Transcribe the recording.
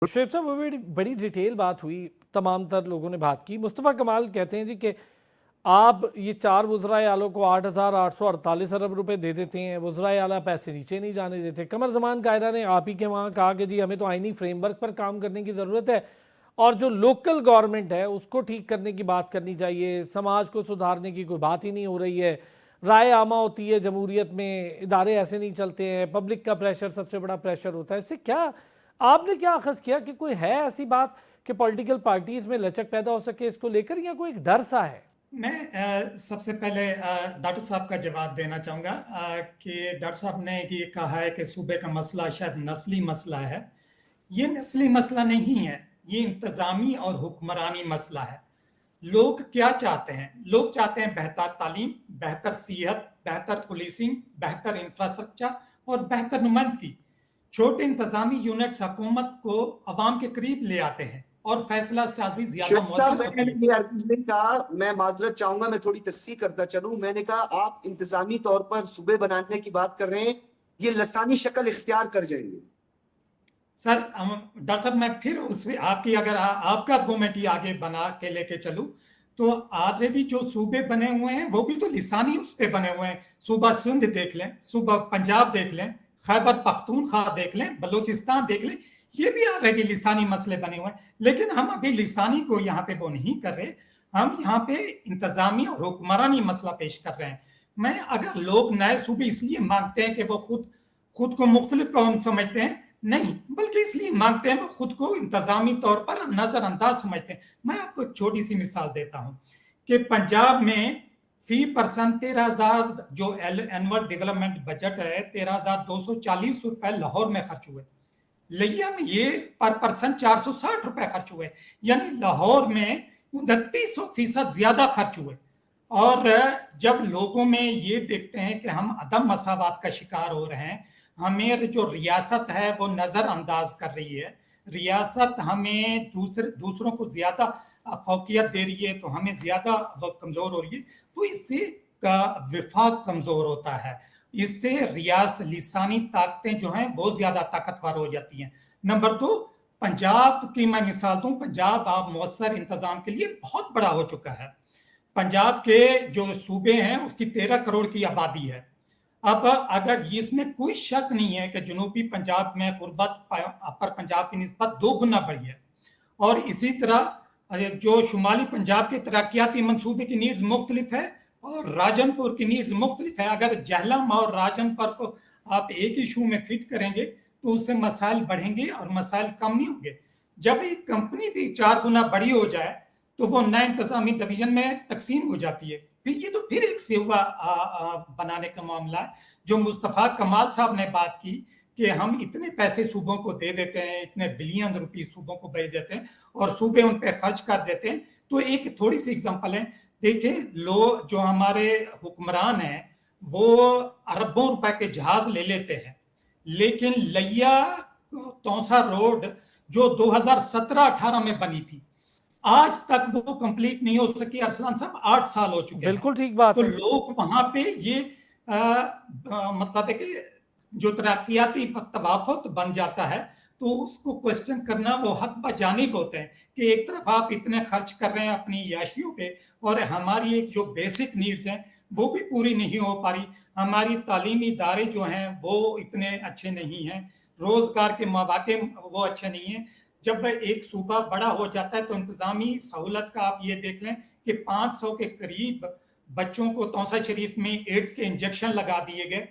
शेख साहब वो बड़ी बड़ी डिटेल बात हुई, तमाम तर लोगों ने बात की। मुस्तफ़ा कमाल कहते हैं जी कि आप ये 4 वज़राए आला को 8,848 अरब रुपए दे देते हैं, वज़राए आला पैसे नीचे नहीं जाने देते। कमर ज़मान कायरा ने आप ही के वहाँ कहा कि जी हमें तो आइनी फ्रेमवर्क पर काम करने की ज़रूरत है और जो लोकल गवर्नमेंट है उसको ठीक करने की बात करनी चाहिए, समाज को सुधारने की कोई बात ही नहीं हो रही है। राय आमा होती है जमहूरियत में, इदारे ऐसे नहीं चलते हैं, पब्लिक का प्रेशर सबसे बड़ा प्रेशर होता है। इससे क्या आपने क्या अखज़ किया कि कोई है ऐसी बात कि पॉलिटिकल पार्टीज में लचक पैदा हो सके इसको लेकर, या कोई एक डर सा है? मैं सबसे पहले डॉक्टर साहब का जवाब देना चाहूँगा कि डॉक्टर साहब ने ये कहा है कि सूबे का मसला शायद नस्ली मसला है। ये नस्ली मसला नहीं है, ये इंतज़ामी और हुक्मरानी मसला है। लोग क्या चाहते हैं? लोग चाहते हैं बेहतर तालीम, बेहतर सेहत, बेहतर पुलिसिंग, बेहतर इंफ्रास्ट्रक्चर और बेहतर नुमाइंदगी। छोटे इंतज़ामी यूनिट्स हुकूमत को अवाम के करीब ले आते हैं और फैसला साजी ज़्यादा श्वेता, मौसर होती मैंने है। ये अर्ज नहीं कहा। मैं माजरत चाहूंगा, मैं थोड़ी तस्सीह करता चलूं। मैंने कहा आप इंतजामी तौर पर सूबे बनाने की बात कर रहे हैं, ये लसानी शक्ल इख्तियार कर जाएंगे। सर डॉक्टर साहब, मैं फिर उस आपकी अगर आपका आर्गूमेंट ही आगे बना के लेके चलूं तो ऑलरेडी जो सूबे बने हुए हैं वो भी तो लिसानी उस पे बने हुए हैं। सूबा सिंध देख लें, सूबा पंजाब देख लें, खैबर पख्तूनख्वा देख लें, बलूचिस्तान देख लें, ये भी ऑलरेडी लिसानी मसले बने हुए हैं। लेकिन हम अभी लिसानी को यहाँ पे वो नहीं कर रहे, हम यहाँ पे इंतजामी और हुक्मरानी मसला पेश कर रहे हैं। मैं अगर लोग नए सूबे इसलिए मांगते हैं कि वो खुद खुद को मुख्तलिफ कौम समझते हैं, नहीं, बल्कि इसलिए मांगते हैं वो खुद को इंतजामी तौर पर नजरअंदाज समझते हैं। मैं आपको एक छोटी सी मिसाल देता हूं कि पंजाब में फी पर्सन 13,000 जो एनुअल डेवलपमेंट बजट है, 13,240 रुपए लाहौर में खर्च हुए। लिया में ये पर पर्सन 460 रुपए खर्च हुए, यानी लाहौर में 2900% ज्यादा खर्च हुए। और जब लोगों में ये देखते हैं कि हम अदम मसावत का शिकार हो रहे हैं, हमें जो रियासत है वो नजरअंदाज कर रही है, रियासत हमें दूसरों को ज्यादा फौकियत दे रही है, तो हमें ज्यादा कमजोर हो रही है, तो इससे का विफाक कमजोर होता है। इससे रियास लिसानी ताकतें जो हैं बहुत ज्यादा ताकतवर हो जाती हैं। नंबर दो, पंजाब की मैं मिसाल दूं, पंजाब आप मौसर इंतजाम के लिए बहुत बड़ा हो चुका है। पंजाब के जो सूबे हैं उसकी 13 करोड़ की आबादी है। अब अगर इसमें कोई शक नहीं है कि जनूबी पंजाब में गुर्बत अपर पंजाब की निस्बत 2 गुना बढ़ी है, और इसी तरह जो शुमाली पंजाब के तरक्याती मंसूबे की नीड्स मुख्तलिफ है और राजनपुर की नीड्स मुख्तलिफ है। अगर जहलम और राजनपुर को आप एक इशू में फिट करेंगे तो उससे मसाइल बढ़ेंगे और मसाइल कम नहीं होंगे। जब एक कंपनी भी 4 गुना बड़ी हो जाए तो वो नए इंतजामी डिवीजन में तकसीम हो जाती है। फिर ये तो फिर एक सेवा बनाने का मामला है। जो मुस्तफ़ा कमाल साहब ने बात की कि हम इतने पैसे सूबों को दे देते हैं, इतने बिलियन रुपए सूबों को भेज देते हैं और सूबे उन पे खर्च कर देते हैं, तो एक थोड़ी सी एग्जांपल है। देखें, लो जो हमारे हुक्मरान हैं वो अरबों रुपए के जहाज ले लेते हैं, लेकिन लिया तौसा रोड जो 2017-18 में बनी थी, आज तक वो कंप्लीट नहीं हो सकी। अरसलान साहब, 8 साल हो चुके हैं। बिल्कुल ठीक बात तो है। लोग वहां पे ये मतलब है कि जो तरक्याती तवाफुत बन जाता है तो उसको क्वेश्चन करना वो हक बजानिब होते हैं कि एक तरफ आप इतने खर्च कर रहे हैं अपनी याशियों पे और हमारी एक जो बेसिक नीड्स हैं वो भी पूरी नहीं हो पा रही। हमारी तालीमी इदारे जो हैं वो इतने अच्छे नहीं हैं, रोजगार के मौके वो अच्छे नहीं हैं। जब एक सूबा बड़ा हो जाता है तो इंतजामी सहूलत का आप ये देख लें कि 500 के करीब बच्चों को तौसा शरीफ में एड्स के इंजेक्शन लगा दिए गए।